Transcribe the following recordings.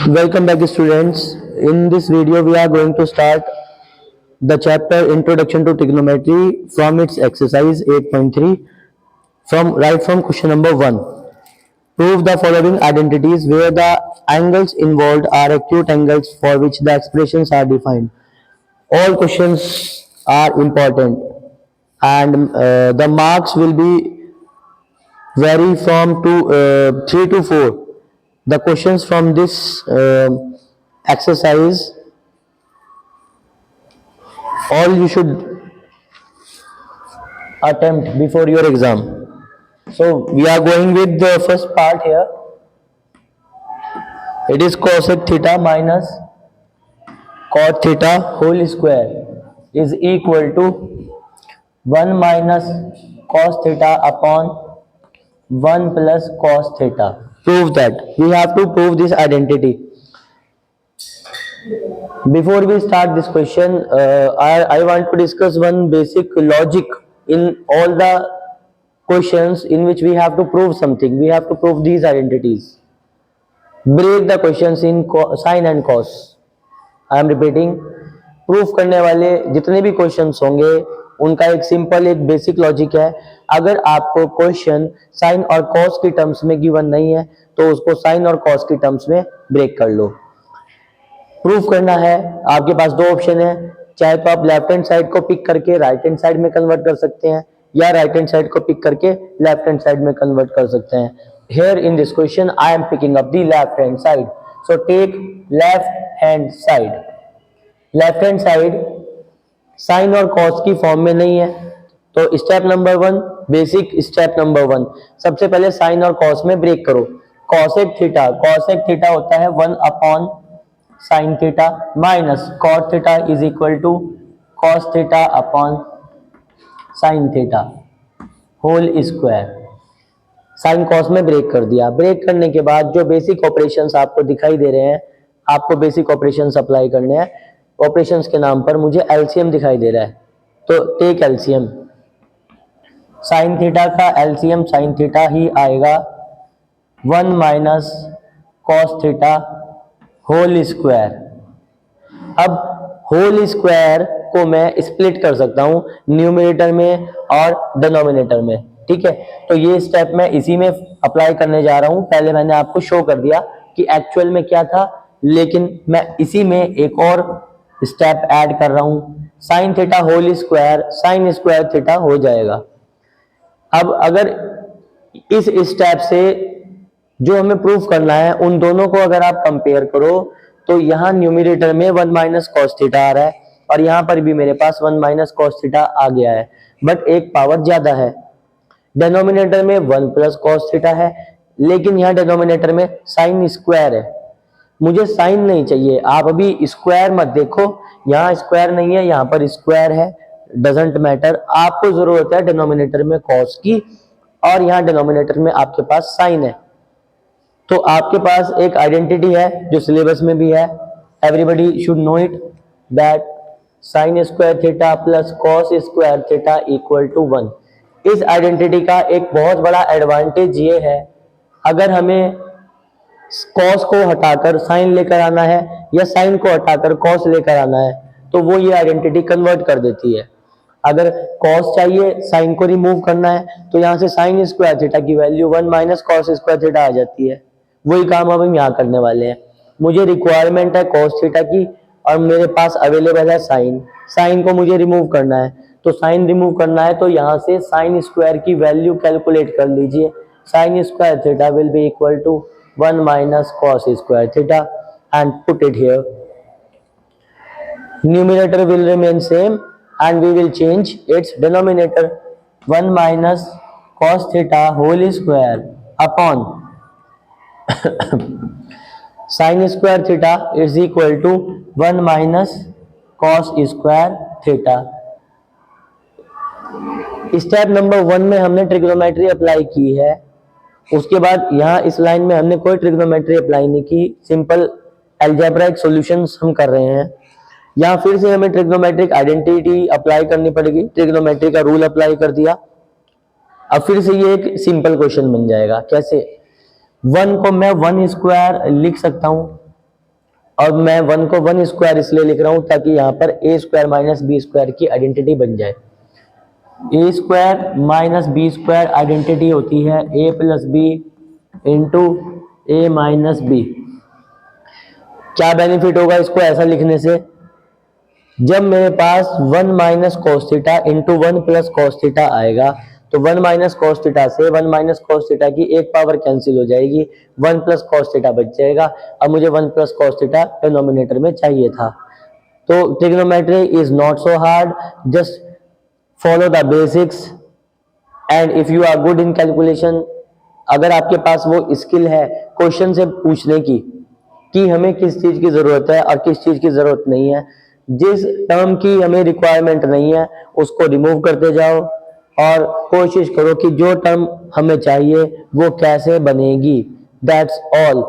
Welcome back, students. In this video, we are going to start the chapter Introduction to Trigonometry from its exercise 8.3 from question number 1. Prove the following identities where the angles involved are acute angles for which the expressions are defined. All questions are important and the marks will be vary from 3 to 4. The questions from this exercise all you should attempt before your exam. So we are going with the first part here. It is cosec theta minus cot theta whole square is equal to 1 minus cos theta upon 1 plus cos theta. Prove that. We have to prove this identity. Before we start this question, I want to discuss one basic logic in all the questions in which we have to prove something. We have to prove these identities. Break the questions in sin and cos. I am repeating. Proof करने वाले जितने भी questions होंगे उनका एक simple एक basic logic है. अगर आपको क्वेश्चन साइन और कॉस की टर्म्स में गिवन नहीं है तो उसको साइन और कॉस की टर्म्स में ब्रेक कर लो. प्रूफ करना है, आपके पास दो ऑप्शन है. चाहे तो आप लेफ्ट हैंड साइड को पिक करके राइट हैंड साइड में कन्वर्ट कर सकते हैं या राइट हैंड साइड को पिक करके लेफ्ट हैंड साइड में कन्वर्ट कर सकते हैं. Here in this question I am picking up the left hand side. So take left hand side. Left hand side sine और कॉस की फॉर्म में नहीं है तो step number 1, basic step number 1, सबसे पहले साइन और कॉस में ब्रेक करो. कॉसेक थीटा होता है 1 upon sine theta minus cot theta is equal to cos theta upon sine theta whole square. Sine cos में ब्रेक कर दिया. ब्रेक करने के बाद जो बेसिक ऑपरेशंस आपको दिखाई दे रहे हैं, आपको बेसिक ऑपरेशंस अप्लाई करने हैं. ऑपरेशंस के नाम पर मुझे एलसीएम दिखाई दे रहा है तो टेक एलसीएम. साइन थीटा का एलसीएम साइन थीटा ही आएगा 1 minus cos theta whole square. अब होल स्क्वायर को मैं स्प्लिट कर सकता हूं न्यूमरेटर में और डिनोमिनेटर में. ठीक है, तो ये स्टेप मैं इसी में अप्लाई करने जा रहा हूं. पहले मैंने आपको शो कर दिया कि एक्चुअल में क्या था, लेकिन मैं इसी में एक और स्टेप ऐड कर रहा हूं. Sine theta whole square sine square theta हो जाएगा. अब अगर इस स्टेप से जो हमें प्रूफ करना है उन दोनों को अगर आप कंपेयर करो तो यहां न्यूमरेटर में 1 माइनस कॉस थीटा आ रहा है और यहां पर भी मेरे पास 1 माइनस कॉस थीटा आ गया है, बट एक पावर ज्यादा है. डिनोमिनेटर में 1 प्लस कॉस थीटा है लेकिन यहां डिनोमिनेटर में साइन स्क्वायर है. मुझे साइन नहीं चाहिए, आप अभी स्क्वायर मत देखो. यहाँ स्क्वायर नहीं है, यहाँ पर स्क्वायर है, डजंट मैटर. आपको जरूरत है डिनोमिनेटर में कॉस की और यहाँ डिनोमिनेटर में आपके पास साइन है. तो आपके पास एक आइडेंटिटी है जो सिलेबस में भी है. Everybody should know it that sine square theta plus cos square theta equal to 1. इस आइडेंटिटी का एक बहुत बड़ा एडवांटेज ये है, अगर हमें कॉस को हटाकर साइन लेकर आना है या साइन को हटाकर कॉस लेकर आना है तो वो ये आइडेंटिटी कन्वर्ट कर देती है. अगर कॉस चाहिए साइन को रिमूव करना है तो यहाँ से साइन स्क्वायर थीटा की value 1 minus cos square theta आ जाती है. वही काम अब हम यहाँ करने वाले हैं. मुझे रिक्वायरमेंट है कॉस थीटा की और मेरे पास अवेलेबल है साइन. साइन को मुझे रिमूव करना है तो साइन रिमूव करना है तो यहाँ से साइन स्क्वायर की वैल्यू कैलकुलेट कर लीजिए. Sine square theta will be equal to 1 minus cos square theta and put it here. Numerator will remain same and we will change its denominator. 1 minus cos theta whole square upon sin square theta is equal to 1 minus cos square theta. Step number 1 में हमने trigonometry apply की है. उसके बाद यहाँ इस line में हमने कोई ट्रिग्नोमेट्री अप्लाई नहीं की, सिंपल अलजेब्राइक सॉल्यूशंस हम कर रहे हैं. यहाँ फिर से हमें ट्रिग्नोमेट्रिक आइडेंटिटी अप्लाई करनी पड़ेगी. ट्रिग्नोमेट्री का रूल अप्लाई कर दिया. अब फिर से ये एक सिंपल क्वेश्चन बन जाएगा. कैसे? 1 को मैं 1 स्क्वायर लिख सकता हूँ और मैं 1 को 1 स्क्वायर इसलिए लिख रहा हूं ताकि यहाँ पर a square minus b square की आइडेंटिटी बन जाए। A square minus b square identity होती है a plus b into a minus b. क्या बेनिफिट होगा इसको ऐसा लिखने से, जब मेरे पास 1 minus cos theta into 1 plus cos theta आएगा तो 1 माइनस कॉस थीटा से 1 माइनस कॉस थीटा की एक पावर कैंसिल हो जाएगी, 1 प्लस कॉस थीटा बच जाएगा। अब मुझे 1 प्लस कॉस थीटा डिनोमिनेटर में चाहिए था। तो trigonometry is not so hard, just follow the basics and if you are good in calculation, अगर आपके पास वो स्किल है क्वेश्चन से पूछने की कि हमें किस चीज की जरूरत है और किस चीज की जरूरत नहीं है, जिस टर्म की हमें रिक्वायरमेंट नहीं है उसको रिमूव करते जाओ और कोशिश करो कि जो टर्म हमें चाहिए वो कैसे बनेगी। That's all.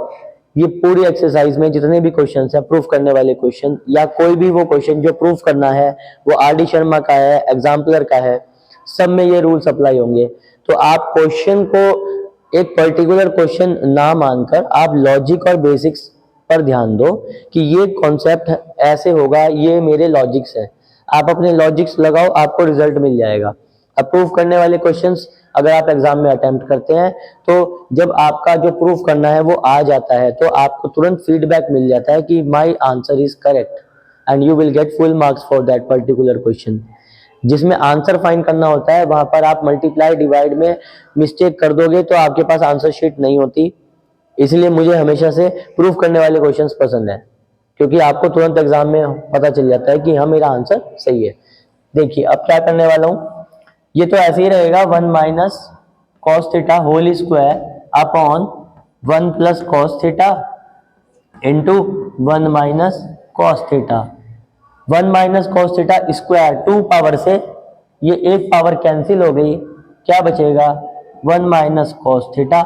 ये पूरी एक्सरसाइज में जितने भी क्वेश्चंस है प्रूफ करने वाले क्वेश्चन या कोई भी वो क्वेश्चन जो प्रूफ करना है वो आर डी शर्मा का है, एग्जाम्पलर का है, सब में ये रूल्स अप्लाई होंगे। तो आप क्वेश्चन को एक पर्टिकुलर क्वेश्चन ना मानकर आप लॉजिक और बेसिक्स पर ध्यान दो कि ये कॉन्सेप्ट ऐसे होगा, ये मेरे लॉजिक्स है। आप अपने लॉजिक्स लगाओ, आपको रिजल्ट मिल जाएगा। अब प्रूफ करने वाले क्वेश्चंस अगर आप एग्जाम में अटेम्प्ट करते हैं तो जब आपका जो प्रूफ करना है वो आ जाता है तो आपको तुरंत फीडबैक मिल जाता है कि my answer is correct and you will get full marks for that particular question. जिसमें आंसर फाइंड करना होता है वहां पर आप मल्टीप्लाई डिवाइड में मिस्टेक कर दोगे तो आपके पास आंसर शीट नहीं होती। इसलिए मुझे हमेशा से प्रूफ करने वाले क्वेश्चंस पसंद है क्योंकि आपको तुरंत एग्जाम में पता चल जाता है कि हाँ मेरा आंसर सही है। देखिए अब क्या करने वाला हूं, ये तो ऐसे ही रहेगा 1 minus cos theta whole square upon 1 plus cos theta into 1 minus cos theta. 1 minus cos theta square 2 power से ये एक पावर कैंसिल हो गई, क्या बचेगा 1 minus cos theta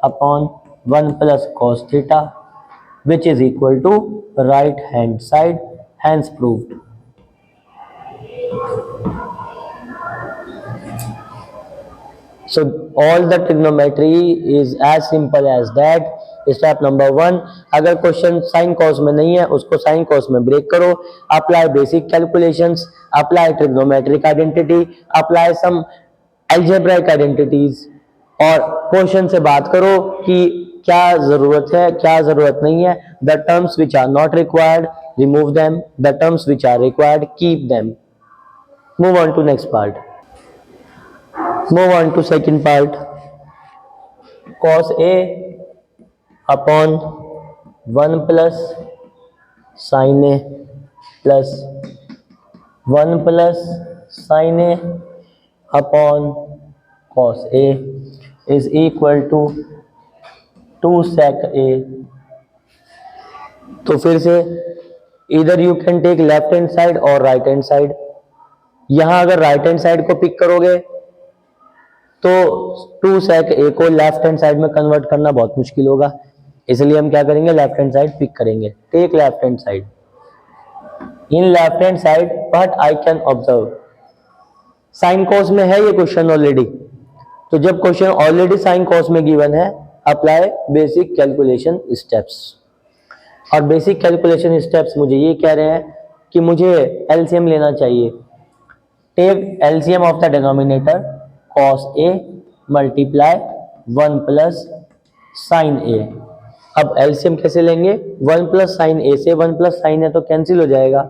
upon 1 plus cos theta which is equal to right hand side, hence proved. So all the trigonometry is as simple as that. Step number 1, अगर question sine cos में नहीं है उसको sine cos में break करो, apply basic calculations, apply trigonometric identity, apply some algebraic identities और question से बात करो कि क्या जरूरत है क्या जरूरत नहीं है। The terms which are not required remove them, the terms which are required keep them. Move on to next part, move on to second part. cos a upon 1 plus sine a plus 1 plus sine a upon cos a is equal to 2 sec a। तो फिर से इधर you can take left hand side और right hand side. यहां अगर right hand side को pick करोगे तो 2 sec a को लेफ्ट हैंड साइड में कन्वर्ट करना बहुत मुश्किल होगा, इसलिए हम क्या करेंगे लेफ्ट हैंड साइड पिक करेंगे। Take left hand side. In left hand side what I can observe, sine cos में है ये क्वेश्चन ऑलरेडी, तो जब क्वेश्चन ऑलरेडी साइन कॉस में गिवन है अप्लाई बेसिक कैलकुलेशन स्टेप्स। और बेसिक कैलकुलेशन स्टेप्स मुझे ये कह रहे हैं कि मुझे एलसीएम लेना चाहिए। Take LCM of the denominator cos a multiply 1 plus sine a। अब एलसीएम कैसे लेंगे, 1 प्लस साइन a से 1 प्लस साइन a तो कैंसिल हो जाएगा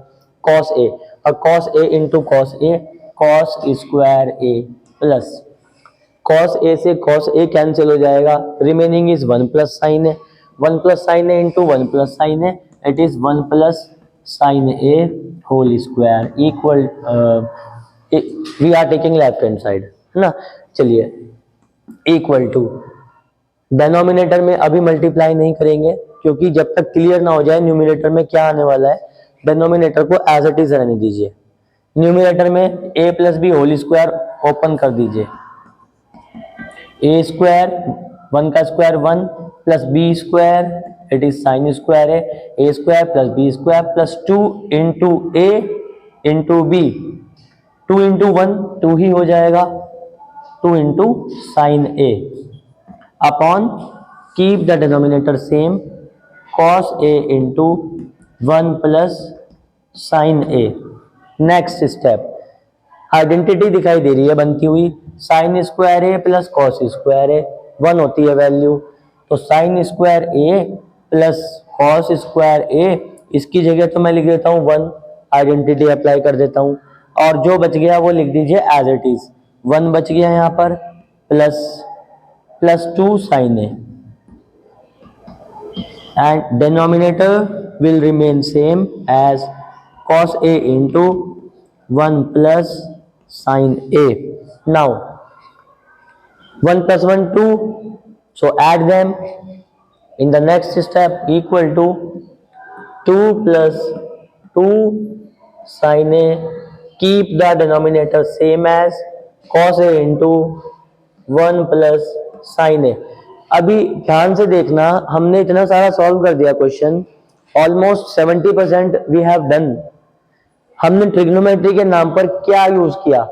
cos a, और cos a into cos a cos square a plus cos a से cos a cancel हो जाएगा, remaining is 1 plus sine a, 1 plus sine a into 1 plus sine a, it is 1 plus sine a whole square equal, we are taking left hand side है ना। चलिए equal to, denominator में अभी multiply नहीं करेंगे क्योंकि जब तक क्लियर ना हो जाए न्यूमरेटर में क्या आने वाला है, डिनोमिनेटर को एज इट इज रहने दीजिए। न्यूमरेटर में a plus B whole square open कर दीजिए, a स्क्वायर 1 का square 1 plus B square it is sine square है, a square plus B square plus 2 into a into B, 2 into 1 2 ही हो जाएगा, 2 into sine a upon keep the denominator same cos a into 1 plus sine A. Next step, identity दिखाई दे रही है बनती हुई, sine square A plus cos square A, 1 होती है वैल्यू, तो साइन स्क्वायर ए प्लस कॉस स्क्वायर ए, इसकी जगह तो मैं लिख देता हूँ 1, आइडेंटिटी अप्लाई कर देता हूँ, और जो बच गया वो लिख दीजिए एज इट इज, 1 बच गया यहाँ पर, plus 2 sine A, and denominator will remain same as cos A into 1 plus sin A. Now 1 plus 1 2, so add them in the next step, equal to 2 plus 2 sin A, keep the denominator same as cos A into 1 plus sin A. अभी ध्यान से देखना, हमने इतना सारा solve कर दिया question, almost 70% we have done. हमने ट्रिग्नोमेट्री के नाम पर क्या यूज किया,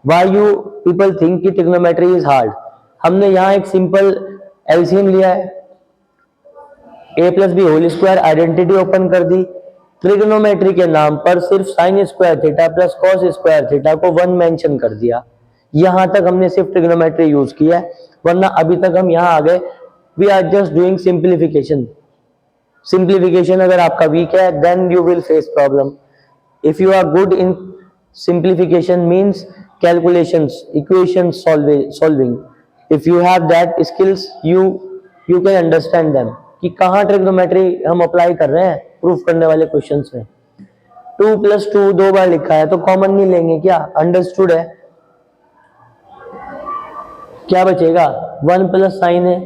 व्हाई यू पीपल थिंक कि ट्रिग्नोमेट्री इज हार्ड। हमने यहाँ एक सिंपल एलसीएम लिया है, a plus B whole square, identity open कर दी, ट्रिग्नोमेट्री के नाम पर सिर्फ sine square theta plus cos square theta को 1 मेंशन कर दिया। यहां तक हमने सिर्फ ट्रिग्नोमेट्री यूज किया है, वरना अभी तक हम यहां आ गए, we are just doing simplification. Simplification अगर आपका वीक है then you will face problem. If you are good in simplification means calculations, equations solving, if you have that skills you can understand them कि कहाँ trigonometry हम apply कर रहे हैं proof करने वाले क्वेश्चंस में। 2 प्लस 2 दो बार लिखा है तो कॉमन नहीं लेंगे क्या, अंडरस्टूड है। क्या बचेगा, 1 प्लस साइन है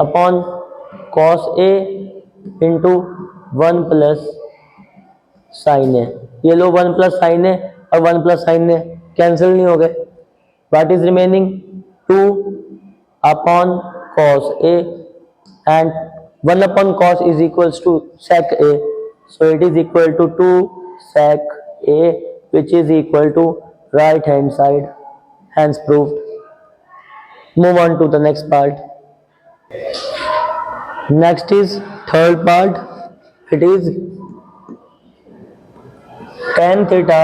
अपॉन कॉस ए इंटू 1 प्लस साइन है। ये लो 1 प्लस साइन है और 1 प्लस साइन है कैंसिल नहीं हो गए, what is remaining 2 upon cos a, and 1 upon cos is equals to sec a, so it is equal to 2 sec a, which is equal to right hand side, hence proved. Move on to the next part. Next is third part, it is tan theta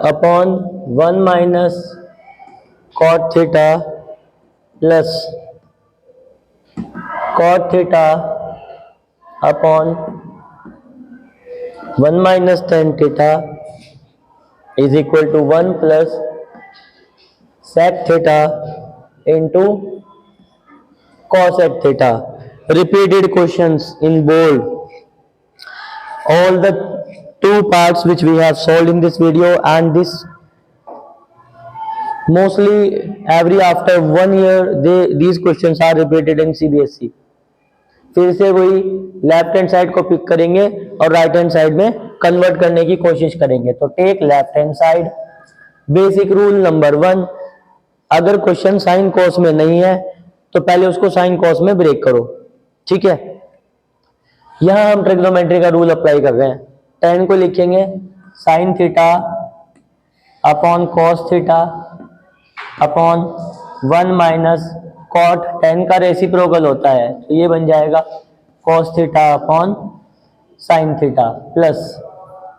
upon 1 minus cot theta plus cot theta upon 1 minus tan theta is equal to 1 plus sec theta into cosec theta. Repeated questions in bold. All the two parts which we have solved in this video, and this mostly every after 1 year these questions are repeated in CBSE. फिर से वही left hand side को pick करेंगे और right hand side में convert करने की कोशिश करेंगे। तो take left hand side, basic rule number 1, अगर क्वेश्चन साइन कॉस में नहीं है तो पहले उसको साइन कॉस में ब्रेक करो, ठीक है। यहां हम ट्रिग्नोमेट्री का रूल अप्लाई कर रहे हैं, tan को लिखेंगे sine theta upon cos theta upon 1 minus cot, tan का रेसिप्रोकल होता है तो ये बन जाएगा cos theta upon sine theta, plus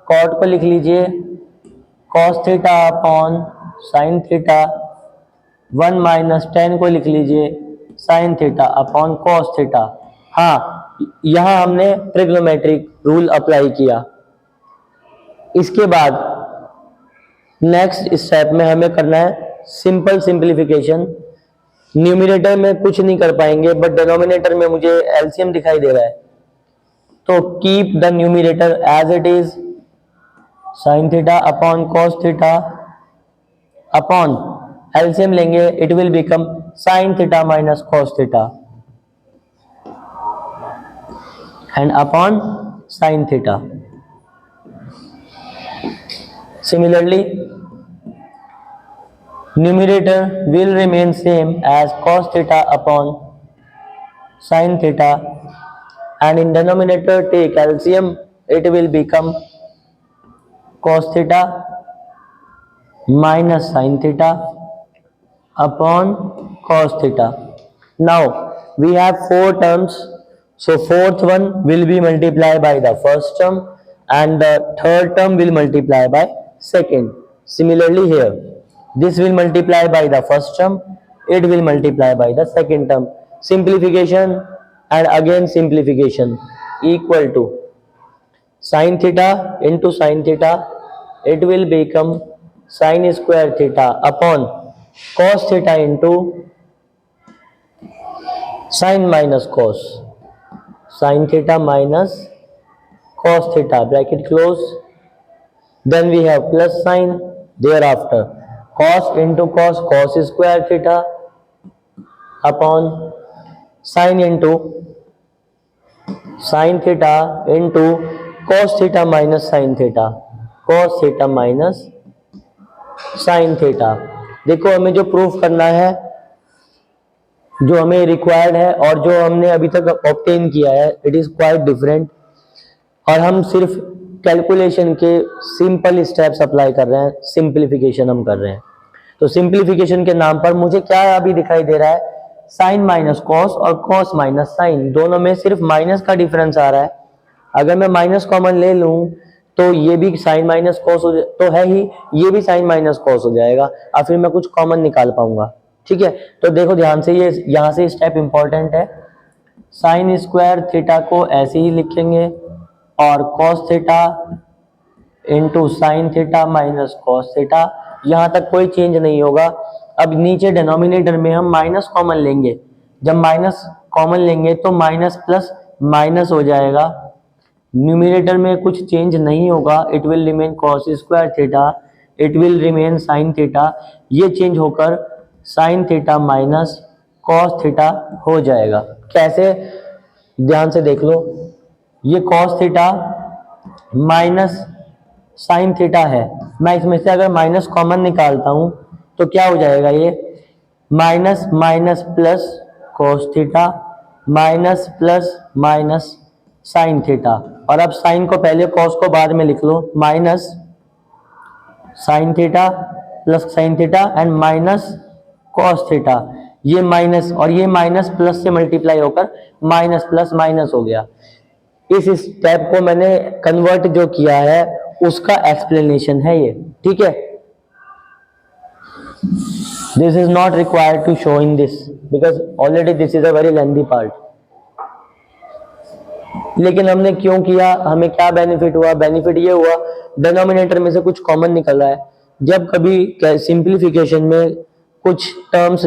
cot को लिख लीजिए cos theta upon sine theta, 1 minus tan को लिख लीजिए sine theta upon cos theta. हाँ, यहां हमने ट्रिग्नोमेट्रिक रूल अप्लाई किया। इसके बाद नेक्स्ट स्टेप में हमें करना है सिंपल सिंप्लीफिकेशन। न्यूमरेटर में कुछ नहीं कर पाएंगे, बट डिनोमिनेटर में मुझे एलसीएम दिखाई दे रहा है, तो keep the numerator as it is, sine theta upon cos theta upon LCM लेंगे, it will become sine theta minus cos theta and upon sine theta. Similarly, numerator will remain same as cos theta upon sin theta, and in denominator take LCM, it will become cos theta minus sin theta upon cos theta. Now we have 4 terms So fourth one will be multiplied by the first term and the third term will multiply by second. Similarly here, this will multiply by the first term, it will multiply by the second term. Simplification and again simplification, equal to sin theta into sin theta, it will become sin square theta upon cos theta into sin minus cos, sin theta minus cos theta, bracket close. Then we have plus sign, thereafter cos into cos, cos square theta upon sin into sin theta into cos theta minus sin theta, cos theta minus sin theta. देखो हमें जो proof करना है, जो हमें required है और जो हमने अभी तक ऑब्टेन किया है, इट इज क्वाइट डिफरेंट। और हम सिर्फ कैलकुलेशन के सिंपल स्टेप्स अप्लाई कर रहे हैं, सिंप्लीफिकेशन हम कर रहे हैं। तो सिंप्लीफिकेशन के नाम पर मुझे क्या अभी दिखाई दे रहा है, साइन माइनस कॉस और कॉस माइनस साइन, दोनों में सिर्फ माइनस का डिफरेंस आ रहा है। अगर मैं माइनस कॉमन ले लूं तो ये भी साइन माइनस कॉस तो है ही, ये भी साइन माइनस कॉस हो जाएगा और फिर मैं कुछ कॉमन निकाल पाऊंगा। ठीक है, तो देखो ध्यान से, ये यहां से स्टेप इंपॉर्टेंट है। साइन स्क्वायर थीटा को ऐसे ही लिखेंगे और cos theta into sine theta minus cos theta, यहां तक कोई चेंज नहीं होगा। अब नीचे डिनोमिनेटर में हम माइनस कॉमन लेंगे, जब माइनस कॉमन लेंगे तो माइनस प्लस माइनस हो जाएगा, न्यूमिनेटर में कुछ चेंज नहीं होगा, it will remain cos square theta, it will remain sine theta, ये चेंज होकर sign theta minus cos theta हो जाएगा। कैसे, ध्यान से देख लो, ये cos theta minus sine theta है, मैं इसमें से अगर माइनस कॉमन निकालता हूं तो क्या हो जाएगा, ये minus minus plus cos theta minus plus minus sine theta. और अब साइन को पहले, कॉस को बाद में लिख लो, minus sine theta plus sine theta and minus cos theta, ये माइनस और ये माइनस प्लस से मल्टीप्लाई होकर माइनस प्लस माइनस हो गया। इस स्टेप को मैंने कन्वर्ट जो किया है उसका एक्सप्लेनेशन है ये। ठीक है, this is not required to show in this because already this is a very lengthy part. लेकिन हमने क्यों किया, हमें क्या बेनिफिट हुआ, बेनिफिट ये हुआ डिनोमिनेटर में से कुछ कॉमन निकल रहा है। जब कभी सिंप्लीफिकेशन में कुछ टर्म्स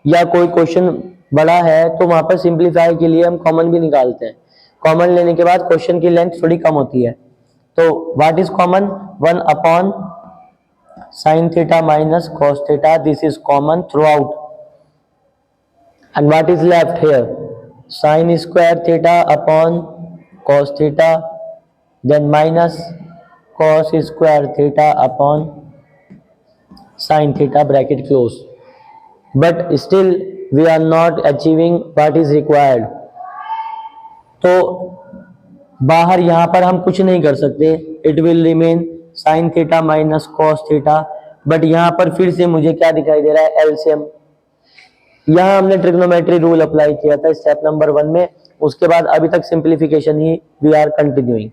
या कोई क्वेश्चन बड़ा है तो वहां पर सिंप्लीफाई के लिए हम कॉमन भी निकालते हैं। कॉमन लेने के बाद क्वेश्चन की लेंथ थोड़ी कम होती है, तो what is common, 1 upon sine theta minus cos theta, this is common through out. And what is left here, sine square theta upon cos theta, then minus cos square theta upon sin theta, bracket close. But still we are not achieving what is required. तो बाहर यहां पर हम कुछ नहीं कर सकते, it will remain sin theta minus cos theta, but यहां पर फिर से मुझे क्या दिखाई दे रहा है, एलसीएम। यहां हमने ट्रिग्नोमेट्री रूल अप्लाई किया था स्टेप नंबर 1 में, उसके बाद अभी तक सिंप्लीफिकेशन ही we are continuing.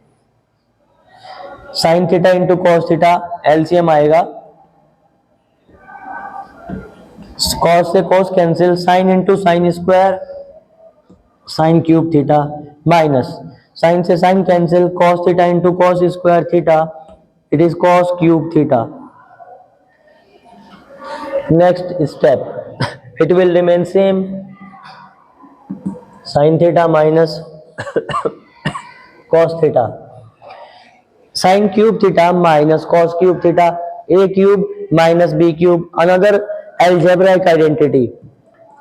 Sine theta into cos theta, LCM आएगा, कॉस से cos cancel, sine into sine square sine cube theta minus sine से sine cancel, cos theta into cos square theta, it is cos cube theta. Next step, it will remain same, sin theta minus cos theta, sin cube theta minus cos cube theta, a cube minus b cube, another algebraic identity,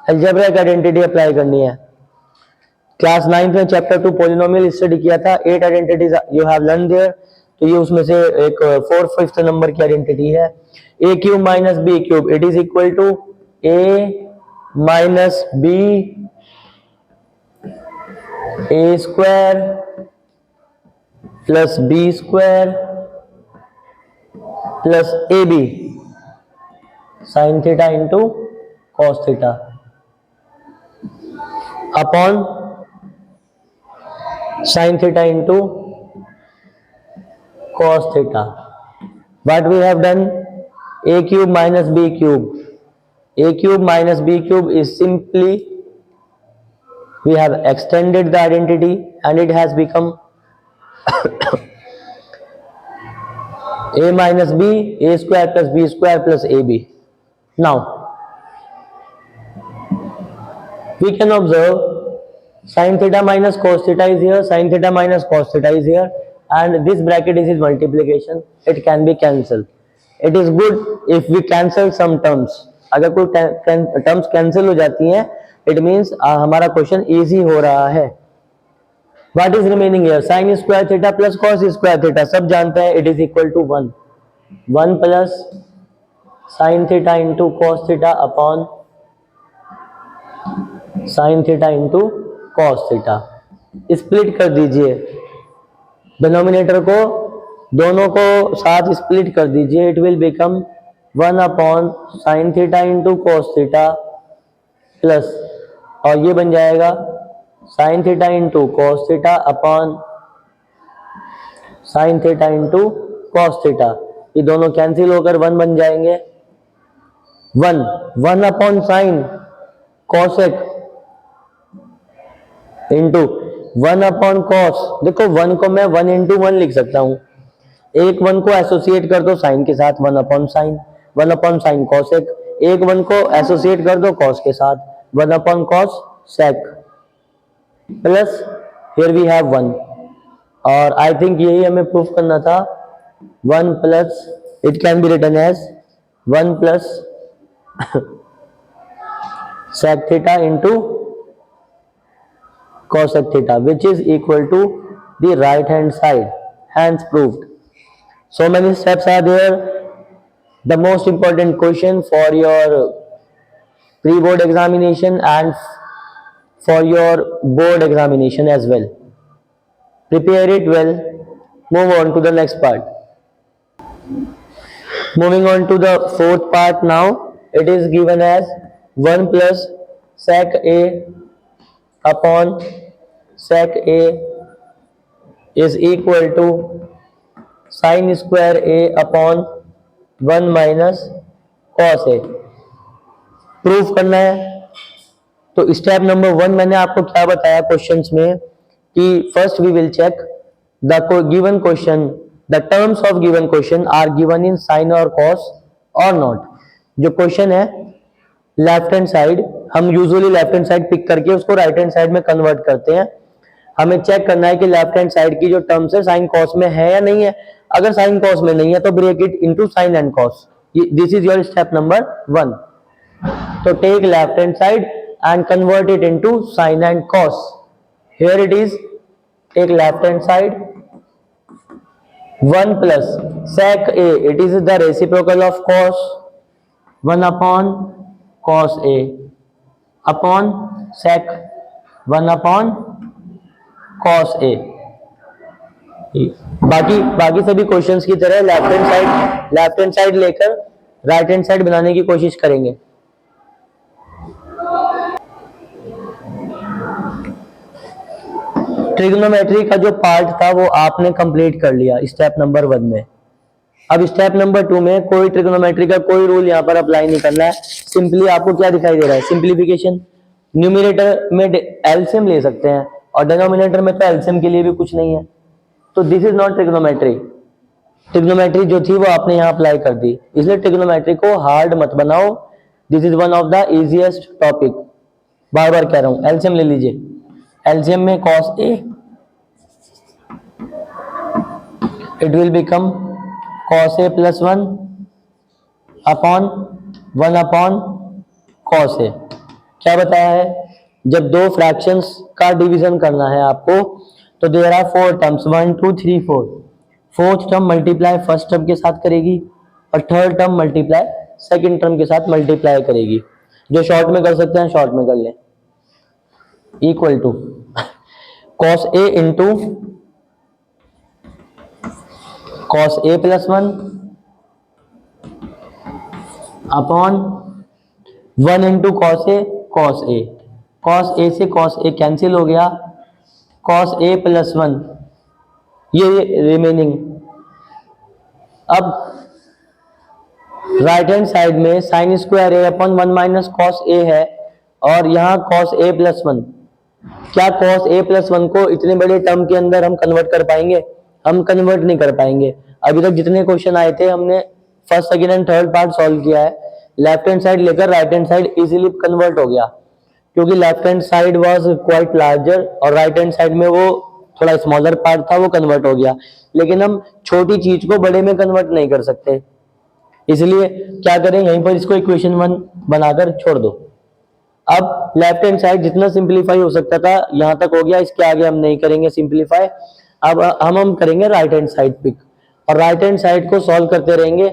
algebraic identity apply करनी है। Class 9 में chapter 2 polynomial study किया था, 8 identities you have learn there, तो ये उसमें से एक 4/5 नंबर की आइडेंटिटी है। a cube minus b cube, it is equal to a minus B A square plus B square plus A B sine theta into cos theta upon sin theta into cos theta. What we have done? A cube minus b cube. A cube minus b cube is simply, we have extended the identity and it has become a minus b, a square plus b square plus ab. Now we can observe sin theta minus cos theta is here, sin theta minus cos theta is here, and this bracket is its multiplication. It can be cancelled. It is good if we cancel some terms. अगर कोई terms cancel हो जाती हैं, it means हमारा question easy हो रहा है. What is remaining here? Sine square theta plus cos square theta, सब जानते हैं it is equal to 1. 1 plus sine theta into cos theta upon sine theta into cos theta. Split कर दीजिए denominator को, दोनों को साथ स्प्लिट कर दीजिए. It will become 1 upon sine theta into cos theta plus, और ये बन जाएगा sign theta into cos theta upon sine theta into cos theta. ये दोनों कैंसिल होकर 1 बन जाएंगे. 1 upon sign cosec into 1 upon cos. देखो 1 को मैं 1 इंटू 1 लिख सकता हूं. एक 1 को एसोसिएट कर दो साइन के साथ, 1 upon sign, 1 upon sign cosec. एक 1 को एसोसिएट कर दो कॉस के साथ, 1 upon cos sec plus here we have 1. और आई थिंक यही हमें प्रूफ करना था. 1 plus, it can be written as 1 plus sec theta into cosec theta, which is equal to the right hand side. Hence proved. So many steps are there. The most important question for your pre-board examination and for your board examination as well. Prepare it well. Move on to the next part. Moving on to the fourth part now. It is given as 1 plus sec a upon sec a is equal to sin square a upon 1 minus cos a. Proof करना है. तो step number 1 मैंने आपको क्या बताया questions में कि first we will check the given question, the terms of given question are given in sine और कॉस और नॉट. जो क्वेश्चन है लेफ्ट हैंड साइड, हम usually left hand side pick करके उसको राइट हैंड साइड में कन्वर्ट करते हैं. हमें चेक करना है कि लेफ्ट हैंड साइड की जो टर्म्स है साइन कॉस में है या नहीं है. अगर साइन कॉस में नहीं है तो break it into sine and cos. This is your step number 1. तो take left hand side and convert it into sine and cos. Here it is, take left hand side 1 plus sec a, it is the reciprocal of cos, 1 upon cos a upon sec 1 upon cos a. बाकी सभी questions की तरह left hand side लेकर right hand side बनाने की कोशिश करेंगे. Trigonometry का जो पार्ट था वो आपने कंप्लीट कर लिया स्टेप नंबर 1 में. अब स्टेप नंबर 2 में कोई ट्रिग्नोमेट्री का कोई रूल यहाँ पर अप्लाई नहीं करना है. सिंपली आपको क्या दिखाई दे रहा है? सिंप्लीफिकेशन. न्यूमरेटर में एलसीएम ले सकते हैं और डिनोमिनेटर में तो एलसीएम के लिए भी कुछ नहीं है. तो this is not trigonometry. Trigonometry जो थी वो आपने यहाँ अप्लाई कर दी, इसलिए ट्रिग्नोमेट्री को हार्ड मत बनाओ. This is one of the easiest topic. बार बार कह रहा हूं, एलसीएम ले लीजिए. एलसीएम में cos a, it will become cos a plus 1 upon 1 upon cos a. क्या बताया है? जब दो फ्रैक्शंस का डिवीजन करना है आपको तो there are 4 terms, 1 2 3 4. Fourth term multiply first term के साथ करेगी और third term multiply second term के साथ मल्टीप्लाई करेगी. जो शॉर्ट में कर सकते हैं शॉर्ट में कर लें. Equal to cos a into cos a plus 1 upon 1 into cos a. cos a से cos a कैंसिल हो गया. कॉस ए प्लस वन, ये रिमेनिंग। अब राइट हैंड साइड में sine square A upon one minus cos A है और यहाँ cos A plus one. क्या कॉस ए प्लस वन को इतने बड़े टर्म के अंदर हम कन्वर्ट कर पाएंगे? हम कन्वर्ट नहीं कर पाएंगे। अभी तक जितने क्वेश्चन आए थे हमने first, second and third part solve किया है। लेफ्ट हैंड साइड लेकर right hand side easily convert हो गया, क्योंकि left hand side was quite larger और राइट हैंड साइड में वो थोड़ा स्मॉलर पार्ट था, वो कन्वर्ट हो गया। लेकिन हम छोटी चीज को बड़े में कन्वर्ट नहीं कर सकते, इसलिए क्या करें, यहीं पर इसको इक्वेशन वन बनाकर छोड़ दो। अब लेफ्ट हैंड साइड जितना सिंप्लीफाई हो सकता था यहां तक हो गया, इसके आगे हम नहीं करेंगे सिंप्लीफाई। अब हम करेंगे राइट हैंड साइड पिक और राइट हैंड साइड को सॉल्व करते रहेंगे।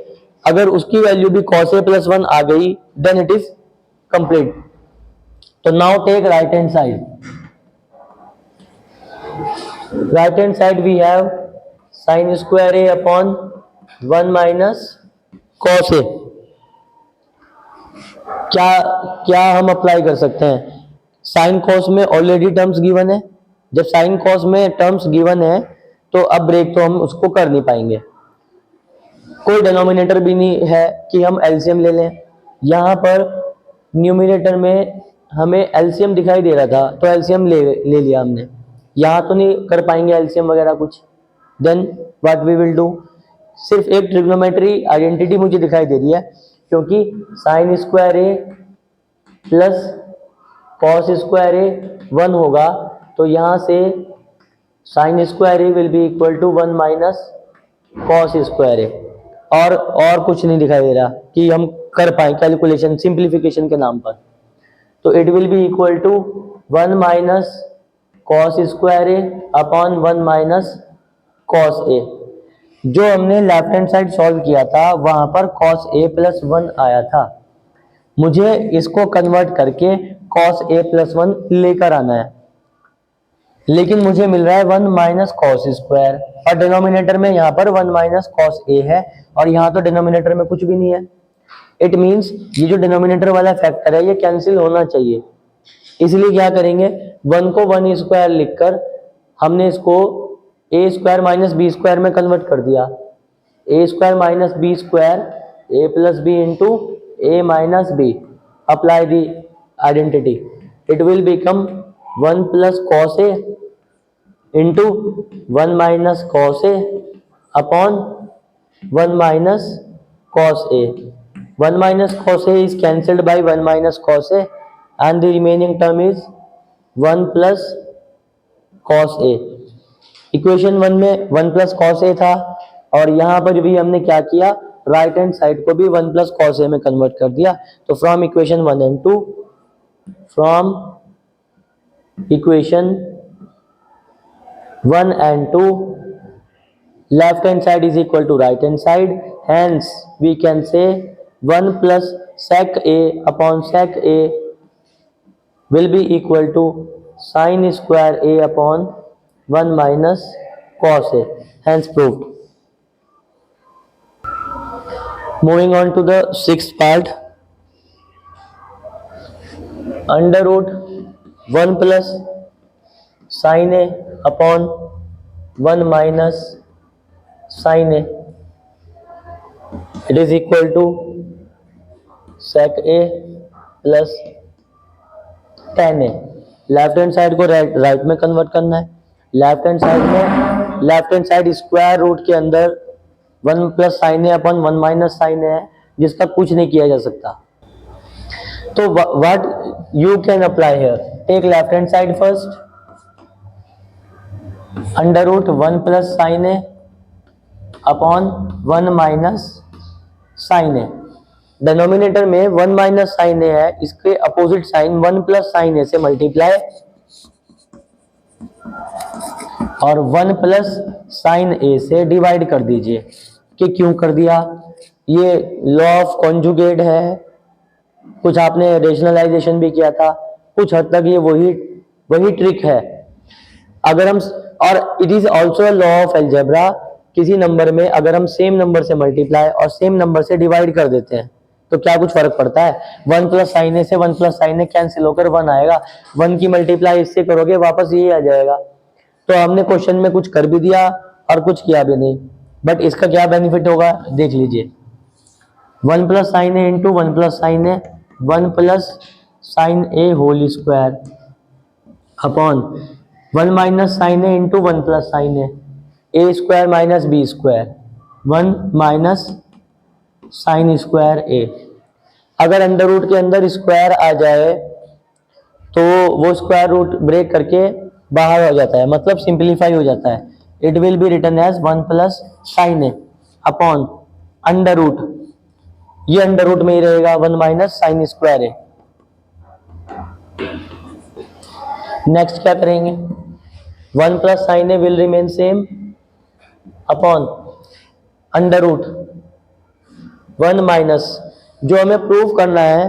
अगर उसकी वैल्यू भी cos a प्लस वन आ गई देन इट इज कंप्लीट। तो now take right hand side. Right hand side we have sine square A upon one minus cos a. क्या हम अप्लाई कर सकते हैं? साइन कॉस में ऑलरेडी टर्म्स गिवन है। जब साइन कॉस में टर्म्स गिवन है तो अब ब्रेक तो हम उसको कर नहीं पाएंगे। कोई डिनोमिनेटर भी नहीं है कि हम एलसीएम ले लें। यहाँ पर न्यूमिनेटर में हमें एलसीएम दिखाई दे रहा था तो एलसीएम ले लिया हमने। यहाँ तो नहीं कर पाएंगे एलसीएम वगैरह कुछ। Then what we will do, सिर्फ एक ट्रिग्नोमेट्री आइडेंटिटी मुझे दिखाई दे रही है, क्योंकि sine square A plus cos square a one होगा, तो यहाँ से sine square a will be equal to one minus cos square a. और कुछ नहीं दिखाई दे रहा कि हम कर पाए कैलकुलेशन सिंप्लीफिकेशन के नाम पर। तो it will be equal to one minus cos square A upon one minus cos a. जो हमने लेफ्ट हैंड साइड सॉल्व किया था वहां पर cos a प्लस वन आया था, मुझे इसको कन्वर्ट करके cos a प्लस वन लेकर आना है। लेकिन मुझे मिल रहा है वन माइनस कॉस स्क्वायर और डिनोमिनेटर में यहाँ पर वन माइनस कॉस ए है और यहाँ तो डिनोमिनेटर में कुछ भी नहीं है। इट मीन्स ये जो डिनोमिनेटर वाला फैक्टर है ये कैंसिल होना चाहिए। इसलिए क्या करेंगे, वन को वन स्क्वायर लिखकर हमने इसको a square minus b square में कन्वर्ट कर दिया। A square minus b square A plus b into a minus b. Apply the identity, it will become one plus cos A into one minus cos A upon one minus cos a. One minus cos a is cancelled by one minus cos a and the remaining term is one plus cos a. Equation one में one plus cos ए था और यहाँ पर भी हमने क्या किया, right hand side को भी वन प्लस कॉस ए में कन्वर्ट कर दिया। तो from equation one and two, from equation one and two, left hand side is equal to right hand side, hence we can say 1 plus sec a upon sec a will be equal to sin square a upon 1 minus cos a, hence proved. Moving on to the sixth part, under root 1 plus sin a upon 1 minus sin a, it is equal to sec a plus tan a। Left hand side को right में convert करना है। Left hand side में left hand side square root के अंदर one plus sine A upon one minus sine A है, जिसका कुछ नहीं किया जा सकता। तो what you can apply here, take left hand side first, under root one plus sine A upon one minus sine A. Denominator में one minus sine A है, इसके opposite sine one plus sine a से multiply और one plus sine a से divide कर दीजिए। कि क्यों कर दिया, ये लॉ ऑफ कॉन्जुगेट है। कुछ आपने रेशनलाइजेशन भी किया था, कुछ हद तक ये वही ट्रिक है। अगर हम, और it is also law of algebra, किसी नंबर में अगर हम सेम नंबर से मल्टीप्लाई और सेम नंबर से डिवाइड कर देते हैं तो क्या कुछ फर्क पड़ता है? वन प्लस साइन ए से वन प्लस साइन ए कैंसिल होकर वन आएगा, वन की मल्टीप्लाई इससे करोगे वापस ये आ जाएगा। तो हमने क्वेश्चन में कुछ कर भी दिया और कुछ किया भी नहीं, बट इसका क्या बेनिफिट होगा देख लीजिए। 1 plus sine A into 1 plus sine a, 1 plus sine a whole square upon 1 minus sine A into 1 plus sine a square minus b square, 1 minus sine square a. अगर अंडर रूट के अंदर square आ जाए तो वो square root break करके बाहर हो जाता है, मतलब सिंप्लीफाई हो जाता है। It will be written as 1 plus sine A upon under root, ये अंडर रूट में ही रहेगा 1 minus sine square A. Next क्या करेंगे, 1 plus sine A will remain same upon under root 1 minus, जो हमें प्रूफ करना है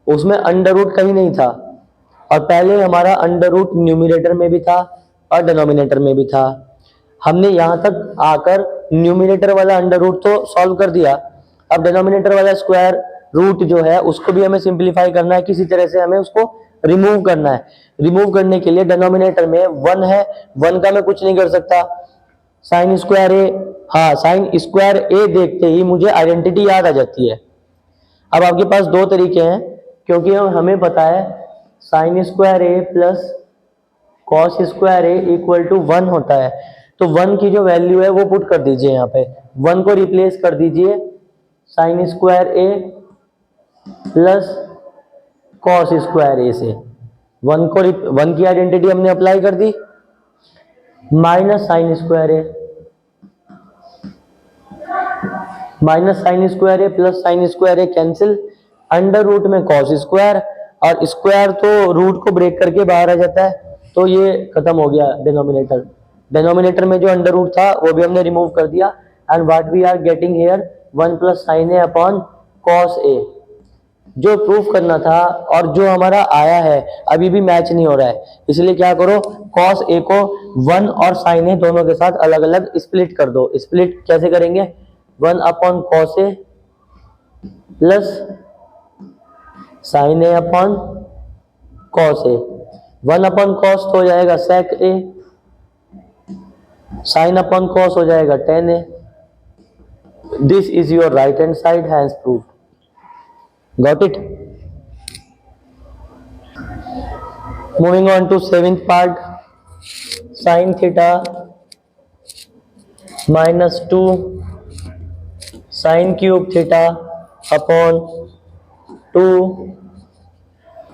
उसमें अंडर रूट कहीं नहीं था, और पहले हमारा अंडर रूट न्यूमिनेटर में भी था और डिनोमिनेटर में भी था। हमने यहां तक आकर न्यूमिनेटर वाला अंडर रूट तो सॉल्व कर दिया, अब डिनोमिनेटर वाला स्क्वायर रूट जो है उसको भी हमें सिंप्लीफाई करना है, किसी तरह से हमें उसको रिमूव करना है। रिमूव करने के लिए डिनोमिनेटर में 1 है, 1 का मैं कुछ नहीं कर सकता, साइन स्क्वायर ए, हाँ साइन स्क्वायर ए देखते ही मुझे आइडेंटिटी याद आ जाती है। अब आपके पास दो तरीके हैं, क्योंकि हमें पता है sine square A plus cos square A equal to 1 होता है, तो 1 की जो वैल्यू है वो पुट कर दीजिए यहाँ पे, 1 को रिप्लेस कर दीजिए साइन स्क्वायर ए प्लस कॉस स्क्वायर ए से। 1 की आइडेंटिटी हमने अप्लाई कर दी, माइनस साइन स्क्वायर ए, माइनस साइन स्क्वायर ए प्लस साइन स्क्वायर ए कैंसिल, अंडर रूट में कॉस स्क्वायर, और स्क्वायर तो रूट को ब्रेक करके बाहर आ जाता है, तो ये खत्म हो गया डिनोमिनेटर। डिनोमिनेटर में जो अंडर रूट था वो भी हमने रिमूव कर दिया, and what we are getting here 1 plus sine A upon cos a. जो प्रूफ करना था और जो हमारा आया है अभी भी मैच नहीं हो रहा है, इसलिए क्या करो, कॉस ए को 1 और साइन ए दोनों के साथ अलग अलग स्प्लिट कर दो। स्प्लिट कैसे करेंगे, 1 upon cos A plus sine A upon cos A, 1 upon cos तो हो जाएगा सेक ए, साइन अपॉन कॉस हो जाएगा ten A. This is your right hand side has proof. Got it? Moving on to 7th part, sin theta minus 2 sin cube theta upon 2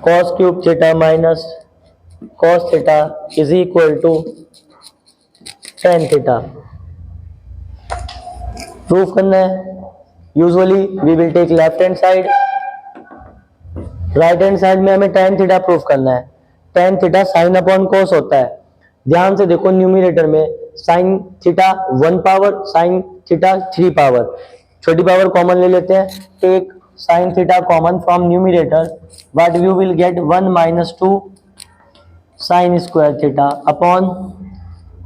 cos cube theta minus cos theta is equal to tan theta। Proof करना है, usually we will take left hand side, right hand side में हमें tan theta proof करना है। tan theta sine upon cos होता है, ध्यान से देखो न्यूमिनेटर में sine theta 1 power, sine theta 3 power, छोटी पावर कॉमन ले लेते हैं, take sine theta common from numerator, what you will get 1 minus 2 sine square theta upon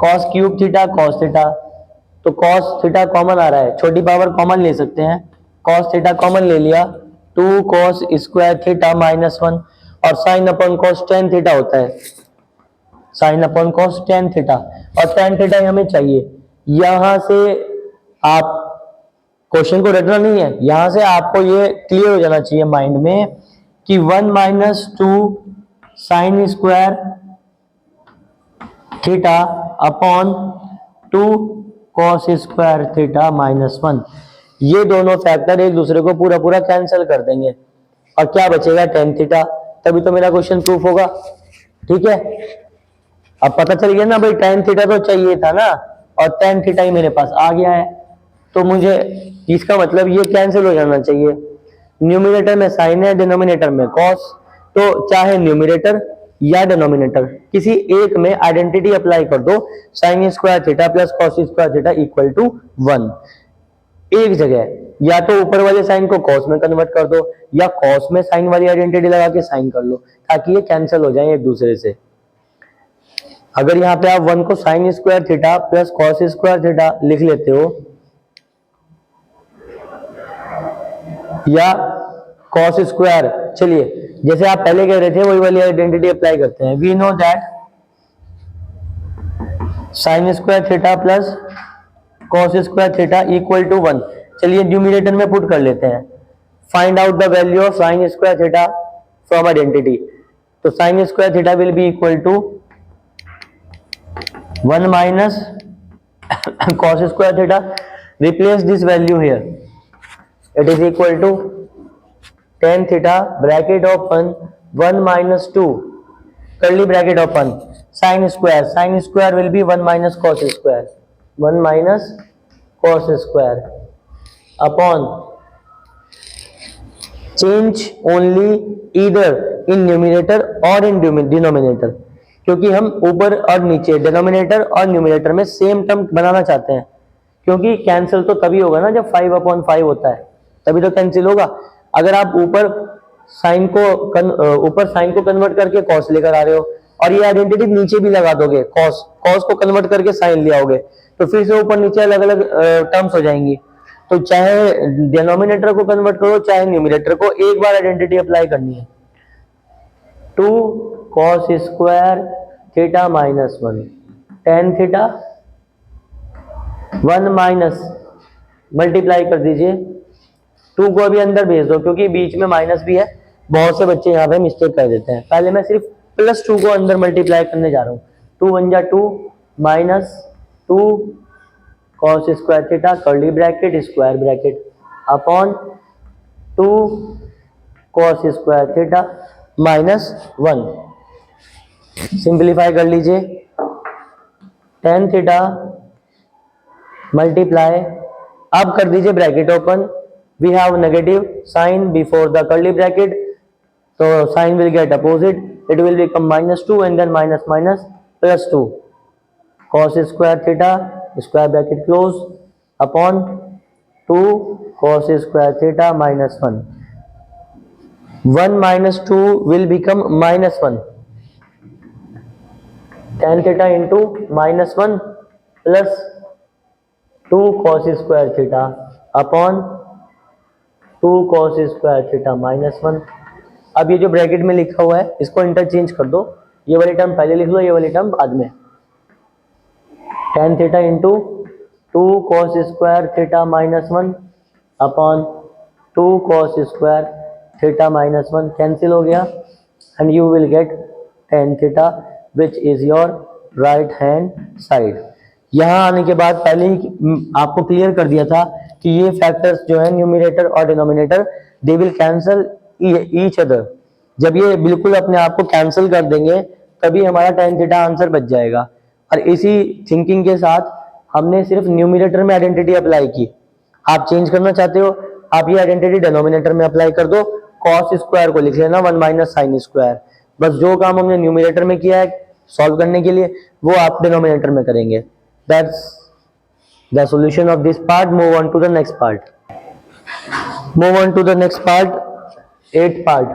cos cube theta cos theta, तो cos थीटा कॉमन आ रहा है, छोटी power common ले सकते हैं, cos थीटा कॉमन ले लिया, 2 cos स्क्वायर थीटा माइनस 1, और sign upon cos tan theta होता है, sign upon cos tan theta, और tan थीटा हमें चाहिए। यहां से आप क्वेश्चन को रटना नहीं है, यहां से आपको ये क्लियर हो जाना चाहिए माइंड में कि 1 minus 2 sine square theta upon 2 cos square theta minus 1, ये दोनों फैक्टर एक दूसरे को पूरा पूरा कैंसिल कर देंगे, और क्या बचेगा tan थीटा, तभी तो मेरा क्वेश्चन प्रूफ होगा। ठीक है, अब पता चल गया ना भाई, tan थीटा तो चाहिए था ना, और tan थीटा ही मेरे पास आ गया है, तो मुझे इसका मतलब ये कैंसिल हो जाना चाहिए। न्यूमिनेटर में साइन है, डिनोमिनेटर में cos, तो चाहे न्यूमिनेटर या डिनोमिनेटर किसी एक में आइडेंटिटी अप्लाई कर दो, sine square theta plus cos square theta equal to 1। एक जगह या तो ऊपर वाले साइन को कॉस में कन्वर्ट कर दो, या कॉस में साइन वाली आइडेंटिटी लगा के साइन कर लो, ताकि ये कैंसिल हो जाए एक दूसरे से। अगर यहाँ पे आप 1 को sign square theta plus cos square theta लिख लेते हो, या कॉस स्क्वायर, चलिए जैसे आप पहले कह रहे थे वही वाली आइडेंटिटी अप्लाई करते हैं। We know that sine square theta plus cos square theta equal to 1। चलिए न्यूमरेटर में पुट कर लेते हैं। Find out the value of sine square theta from identity. तो sine square theta will be equal to 1 minus cos square theta. Replace this value here. It is equal to tan theta bracket open 1 minus 2 curly bracket open sin square. Sin square will be 1 minus cos square. 1 minus cos square upon change only either in numerator or in denominator. क्योंकि हम ऊपर और नीचे denominator और numerator में same term बनाना चाहते हैं, क्योंकि कैंसिल तो तभी होगा ना जब 5/5 होता है, तभी तो कैंसिल होगा। अगर आप ऊपर साइन को कन्वर्ट करके कॉस लेकर आ रहे हो और ये आइडेंटिटी नीचे भी लगा दोगे, कॉस को कन्वर्ट करके साइन ले आओगे, तो फिर से ऊपर नीचे अलग अलग टर्म्स हो जाएंगी। तो चाहे डिनोमिनेटर को कन्वर्ट करो चाहे न्यूमरेटर को, एक बार आइडेंटिटी अप्लाई करनी है। 2 cos square theta minus 1 tan theta 1 minus multiply कर दीजिए, 2 को अभी अंदर भेज दो क्योंकि बीच में माइनस भी है, बहुत से बच्चे यहाँ पे मिस्टेक कर देते हैं। पहले मैं सिर्फ +2 को अंदर मल्टीप्लाई करने जा रहा हूँ। 2 1 जा 2 minus 2 cos square theta curly bracket square bracket upon 2 cos square theta minus 1। Simplify कर लीजिए, tan थीटा मल्टीप्लाई, अब कर दीजिए bracket open, we have negative sign before the curly bracket, तो sign will get opposite, it will become -2 and then minus minus +2 cos square theta square bracket close upon 2 cos square theta minus 1। 1 minus 2 will become -1, tan theta into -1 plus 2 cos square theta upon 2 cos square theta -1। अब ये जो bracket में लिखा हुआ है इसको interchange कर दो, ये वाली टर्म पहले लिख लो, ये वाली टर्म बाद में। tan theta into 2 cos square theta -1 upon 2 cos square theta -1 cancel हो गया and you will gate tan theta which is your right hand side. यहाँ आने के बाद पहले ही आपको क्लियर कर दिया था कि ये फैक्टर्स जो है न्यूमरेटर और denominator they will cancel each other. जब ये बिल्कुल अपने आप को कैंसिल कर देंगे तभी हमारा tan थीटा आंसर बच जाएगा। और इसी थिंकिंग के साथ हमने सिर्फ न्यूमरेटर में आइडेंटिटी अप्लाई की। आप चेंज करना चाहते हो, आप ये आइडेंटिटी डिनोमिनेटर में अप्लाई कर दो, cos स्क्वायर को लिख लेना 1 माइनस साइन स्क्वायर। बस जो काम हमने न्यूमरेटर में किया है सॉल्व करने के लिए वो आप डिनोमिनेटर में करेंगे। That's the solution of this part. Move on to the next part. Move on to the next part, 8th part.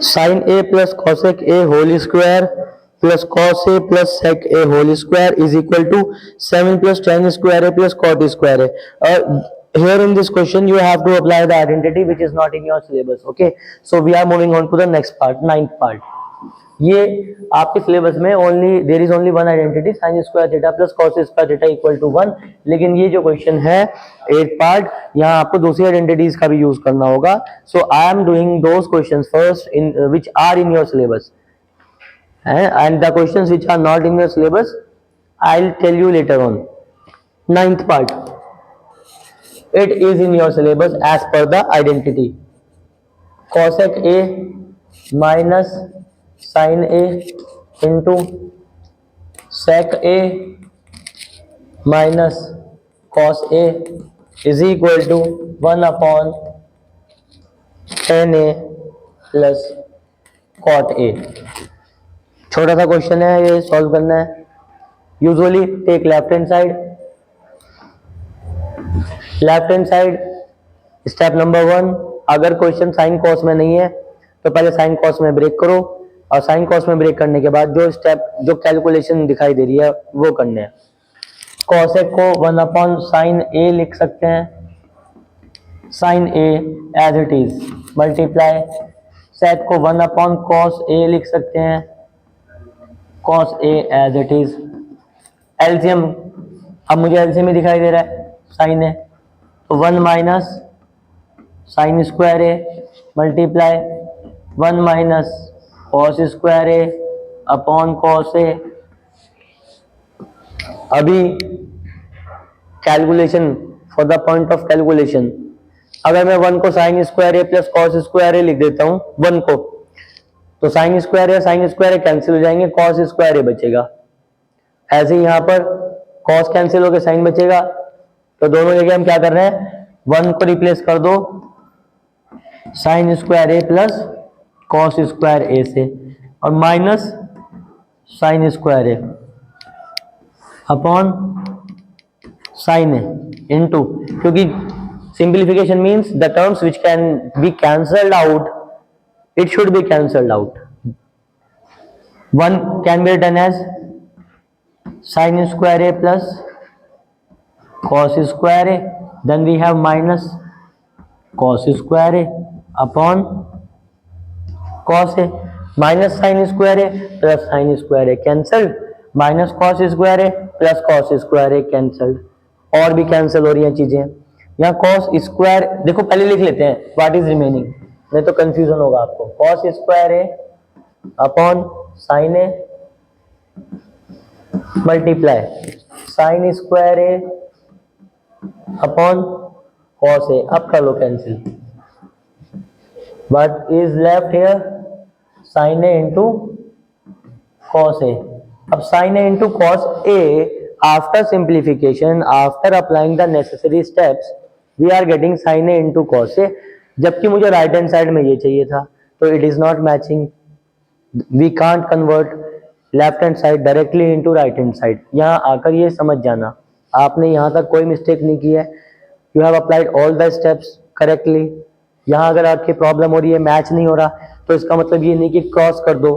Sine A plus cosec A whole square plus cos a plus sec a whole square is equal to 7 plus tan square a plus cot square a। Here in this question you have to apply the identity which is not in your syllabus. Okay, so we are moving on to the next part, 9th part। ये आपके syllabus में there is only one identity sin square theta plus cos square theta equal to 1। लेकिन ये जो question है 8th part, यहाँ आपको दूसरी आइडेंटिटीज का भी यूज करना होगा। So I am doing those questions first in which are in your syllabus, and the questions which are not in your syllabus I'll tell you later on। 9th part, it is in your syllabus as per the identity। cosec a minus sin a into sec a minus cos a is equal to 1 upon tan a plus cot a। छोटा सा question है, ये solve करना है। Usually take left hand side, left hand side step number 1। अगर question sine cos में नहीं है तो पहले साइन कॉस में ब्रेक करो, और साइन कॉस में ब्रेक करने के बाद जो स्टेप जो कैलकुलेशन दिखाई दे रही है वो करने हैं। कॉसेक को 1 अपॉन साइन ए लिख सकते हैं, sine a as it is multiply sec को 1 अपॉन कॉस ए लिख सकते हैं, cos a as it is. LCM, अब मुझे एलसीएम ही दिखाई दे रहा है, साइन ए, तो 1 minus sine square A multiply 1 minus cos square A upon cos ए। अभी calculation, for the point of calculation, अगर मैं 1 को साइन स्क्वायर ए प्लस कॉस स्क्वायर ए लिख देता हूं 1 को, तो साइन स्क्वायर ए कैंसिल हो जाएंगे, कॉस स्क्वायर ए बचेगा। ऐसे ही यहां पर कॉस कैंसिल होकर साइन बचेगा, तो दोनों जगह हम क्या कर रहे हैं, 1 को रिप्लेस कर दो साइन स्क्वायर ए प्लस कॉस स्क्वायर ए से, और minus sine square A upon sine a into, क्योंकि simplification means the terms which can be cancelled out, it should be cancelled out. 1 can be written as sin square a plus cos square a, then we have minus cos square a upon cos a, minus sin square a plus sin square a cancelled, minus cos square a plus cos square a cancelled, और भी cancel हो रही हैं चीजें। यहाँ cos square देखो, पहले लिख लेते हैं व्हाट इज रिमेनिंग, नहीं तो कंफ्यूजन होगा आपको। cos square A upon sine a multiply sine square A upon cos a, अब कर लो cancel, but is left here sine A into cos a. अब sine A into cos a, after simplification, after applying the necessary steps, we are getting sine A into cos a, जबकि मुझे right hand side में ये चाहिए था, तो it is not matching, we can't convert left hand side directly into right hand side. यहाँ आकर ये समझ जाना, आपने यहाँ तक कोई मिस्टेक नहीं की है, you have applied all the steps correctly. यहाँ अगर आपकी प्रॉब्लम हो रही है, मैच नहीं हो रहा, तो इसका मतलब ये नहीं कि क्रॉस कर दो।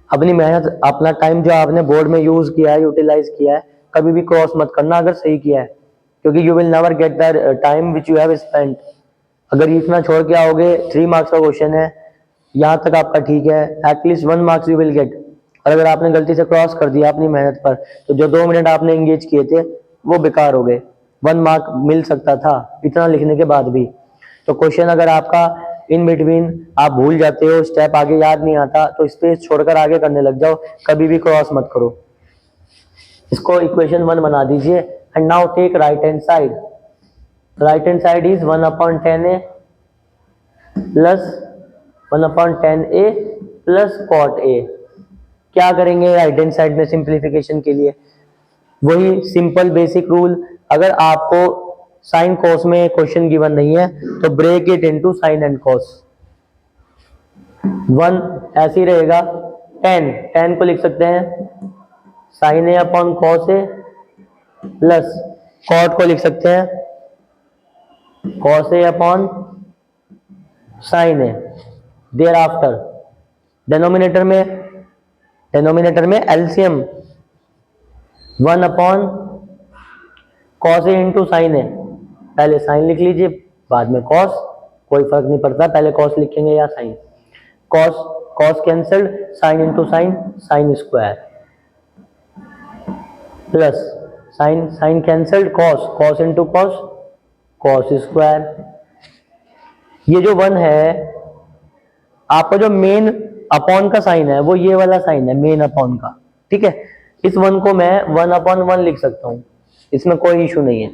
अपनी मेहनत, अपना टाइम जो आपने बोर्ड में यूज किया है, यूटिलाइज किया है, कभी भी क्रॉस मत करना अगर सही किया है, क्योंकि you will never get the time which you have spent. अगर इतना छोड़ के आओगे, 3 मार्क्स का क्वेश्चन है, यहाँ तक आपका ठीक है, at least 1 marks you will gate. और अगर आपने गलती से क्रॉस कर दिया अपनी मेहनत पर, तो जो 2 मिनट आपने एंगेज किए थे वो बेकार हो गए। 1 मार्क मिल सकता था इतना लिखने के बाद भी। तो क्वेश्चन अगर आपका इन बिटवीन आप भूल जाते हो, स्टेप आगे याद नहीं आता, तो स्पेस छोड़कर आगे करने लग जाओ, कभी भी क्रॉस मत करो। इसको इक्वेशन 1 बना दीजिए, and now take right hand side. Right hand side is 1/10a plus 1/10a plus cot A. क्या करेंगे राइट हैंड साइड में सिंप्लीफिकेशन के लिए? वही सिंपल बेसिक रूल, अगर आपको साइन कॉस में क्वेश्चन गिवन नहीं है तो break it into sine and cos. 1 ऐसे ही रहेगा, 10 को लिख सकते हैं sine A upon cos A plus cot को लिख सकते हैं cos A upon sine A. Thereafter denominator में LCM 1 upon cos A into sine A. पहले साइन लिख लीजिए, बाद में कॉस, कोई फर्क नहीं पड़ता, पहले कॉस लिखेंगे या sine. Cos cancelled, sine into sine, sine square plus sine cancelled, cos into cos, cos square. ये जो 1 है, आपका जो मेन अपॉन का साइन है वो ये वाला साइन है, मेन अपॉन का, ठीक है। इस 1 को मैं 1/1 लिख सकता हूं, इसमें कोई इशू नहीं है।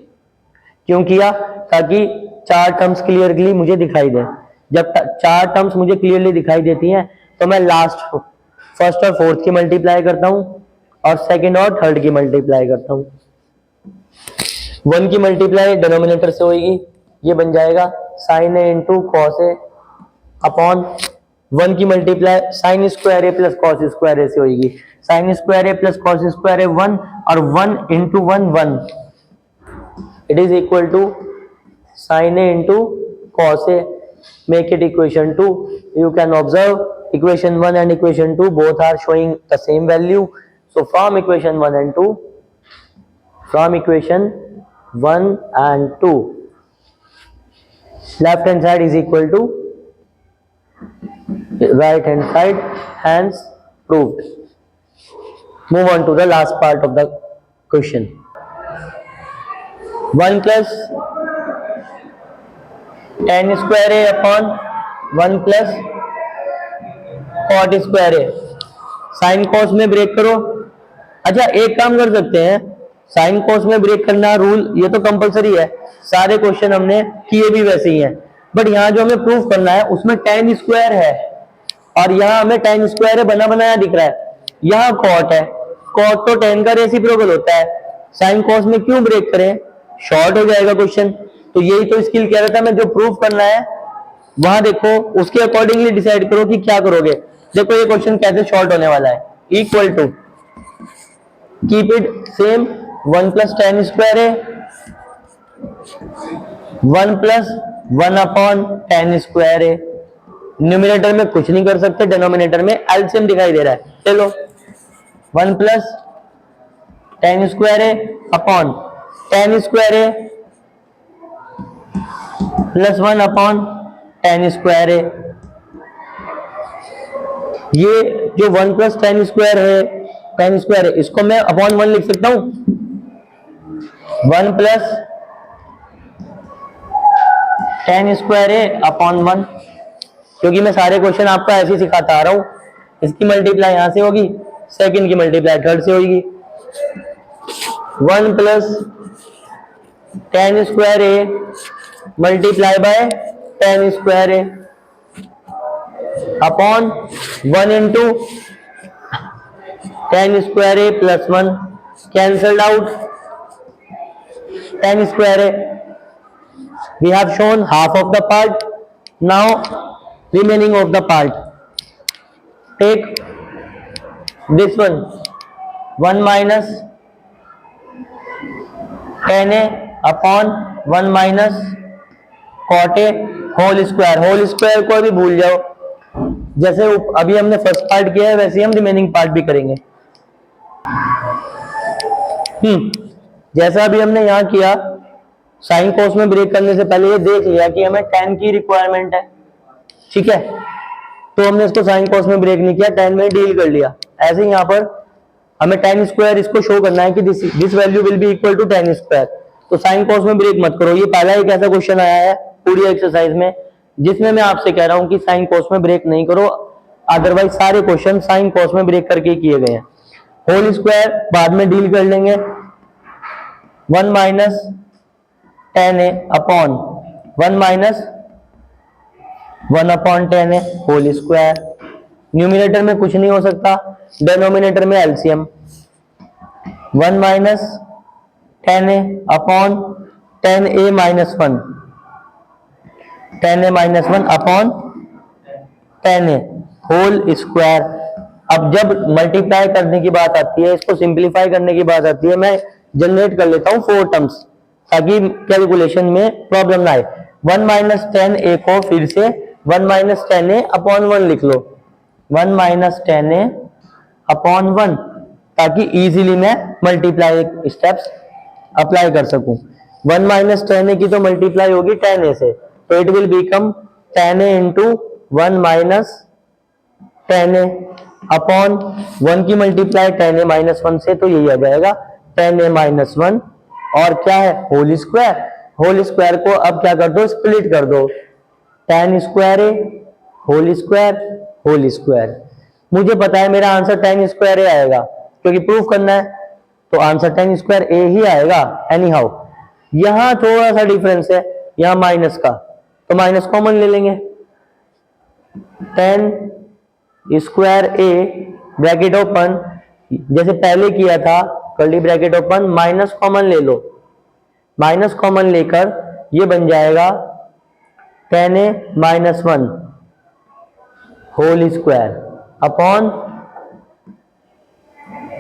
क्यों किया? ताकि 4 टर्म्स क्लियरली मुझे दिखाई दे। जब 4 टर्म्स मुझे क्लियरली दिखाई देती हैं तो मैं लास्ट फर्स्ट और फोर्थ की मल्टीप्लाई करता हूं और सेकंड और थर्ड की मल्टीप्लाई करता हूं। 1 की मल्टीप्लाई डिनोमिनेटर से होगी, ये बन जाएगा साइन ए इंटू कॉस ए अपॉन 1 की मल्टीप्लाई साइन स्क्वायर ए प्लस कॉस स्क्वायर ए से होगी। Sine square A plus cos square A 1 और 1 into 1 1, it is equal to sine A into cos A. Make it equation 2। You can observe equation 1 and equation 2 both are showing the same value. So from equation 1 and 2, left hand side is equal to right hand side, hence proved. Move on to the last part of the question. 1 plus tan square a upon 1 plus cot square a. Sign cos में break करो. अच्छा, एक काम कर सकते हैं, sine cos में break करना रूल ये तो कंपलसरी है, सारे क्वेश्चन हमने किए भी वैसे ही हैं, बट यहाँ जो हमें प्रूफ करना है उसमें tan स्क्वायर है और यहाँ हमें tan स्क्वायर बना बनाया दिख रहा है, यहाँ कॉट है, कॉट तो tan का रेसिप्रोकल होता है, साइन कॉस में क्यों ब्रेक करें, शॉर्ट हो जाएगा क्वेश्चन. तो यही तो स्किल कह रहा था मैं, जो प्रूफ करना है वहां देखो, उसके अकॉर्डिंगली डिसाइड करो कि क्या करोगे. देखो ये क्वेश्चन कैसे शॉर्ट होने वाला है. Equal to, keep it same, 1 plus tan square है 1 प्लस 1 अपॉन tan स्क्वायर है. न्यूमिनेटर में कुछ नहीं कर सकते, डिनोमिनेटर में एलसीएम दिखाई दे रहा है. चलो 1 प्लस tan स्क्वायर है अपॉन tan स्क्वायर है प्लस 1 अपॉन tan स्क्वायर है. ये जो 1 प्लस tan स्क्वायर है इसको मैं अपॉन 1 लिख सकता हूं. 1 प्लस tan स्क्वायर है अपॉन 1, क्योंकि मैं सारे क्वेश्चन आपको ऐसे ही सिखाता आ रहा हूं. इसकी मल्टीप्लाई यहां से होगी, सेकंड की मल्टीप्लाई थर्ड से होगी. 1 प्लस tan स्क्वायर है मल्टीप्लाई बाय tan स्क्वायर है अपॉन 1 इंटू tan स्क्वायर है plus 1, cancelled out tan square है. We have shown half of the part, now remaining of the part. Take this one, 1 minus tan a upon 1 minus cot a whole square. Whole square को भी भूल जाओ, जैसे अभी हमने first part किया है वैसे ही हम रिमेनिंग पार्ट भी करेंगे. जैसा अभी हमने यहाँ किया, साइन कॉस में ब्रेक करने से पहले ये देख लिया कि हमें tan की रिक्वायरमेंट है, ठीक है, तो हमने इसको साइन कॉस में ब्रेक नहीं किया, tan में डील कर लिया. ऐसे ही यहाँ पर हमें tan स्क्वायर इसको शो करना है कि this value will be equal to tan square. तो साइन कॉस में ब्रेक मत करो. ये पहला एक ऐसा क्वेश्चन आया है पूरी एक्सरसाइज में जिसमें मैं आपसे कह रहा हूं कि साइन कॉस में ब्रेक नहीं करो, अदरवाइज सारे क्वेश्चन साइन कॉस में ब्रेक करके ही किए गए हैं. होल स्क्वायर बाद में डील कर लेंगे. 1 minus tan a upon 1 minus 1 upon tan a whole square. Numerator में कुछ नहीं हो सकता, डिनोमिनेटर में LCM. 1 minus tan a upon tan a minus 1, tan a minus 1 upon tan a whole square. अब जब मल्टीप्लाई करने की बात आती है, इसको सिंप्लीफाई करने की बात आती है, मैं जनरेट कर लेता हूं 4 टर्म्स ताकि कैलकुलेशन में प्रॉब्लम ना आए. 1 माइनस tan a को फिर से 1 माइनस tan a अपॉन 1 लिख लो. 1 माइनस tan a अपॉन 1, ताकि इजीली मैं मल्टीप्लाई स्टेप्स अप्लाई कर सकूं. 1 माइनस tan a की तो मल्टीप्लाई होगी tan a से, तो it will become tan a into 1 minus tan a upon 1 की मल्टीप्लाई tan a माइनस 1 से, तो यही आ जाएगा tan a माइनस 1 और क्या है होल स्क्वायर. होल स्क्वायर को अब क्या कर दो, स्प्लिट कर दो. tan square a whole square whole square. मुझे पता है मेरा आंसर tan स्क्वायर a आएगा, क्योंकि प्रूफ करना है तो आंसर tan स्क्वायर a ही आएगा एनी हाउ. यहां थोड़ा सा डिफरेंस है, यहां माइनस का, तो माइनस कॉमन ले लेंगे. tan square a bracket open, जैसे पहले किया था curly bracket open, minus common ले लो. माइनस कॉमन लेकर ये बन जाएगा tan a minus 1 whole square upon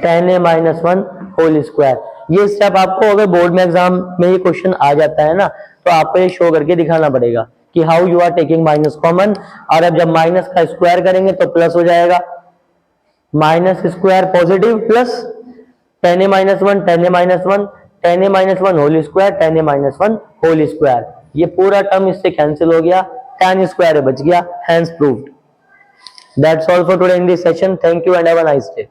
tan a minus 1 whole square. ये स्टेप आपको अगर बोर्ड में एग्जाम में ये क्वेश्चन आ जाता है ना, तो आपको ये शो करके दिखाना पड़ेगा कि how you are taking minus common. और अब जब माइनस का स्क्वायर करेंगे तो प्लस हो जाएगा. Minus square positive plus tan a minus 1 tan a minus 1 tan a minus 1 whole square tan a minus 1 whole square. ये पूरा टर्म इससे कैंसिल हो गया, tan स्क्वायर बच गया, hence proved. That's all for today in this session. Thank you and have a nice day.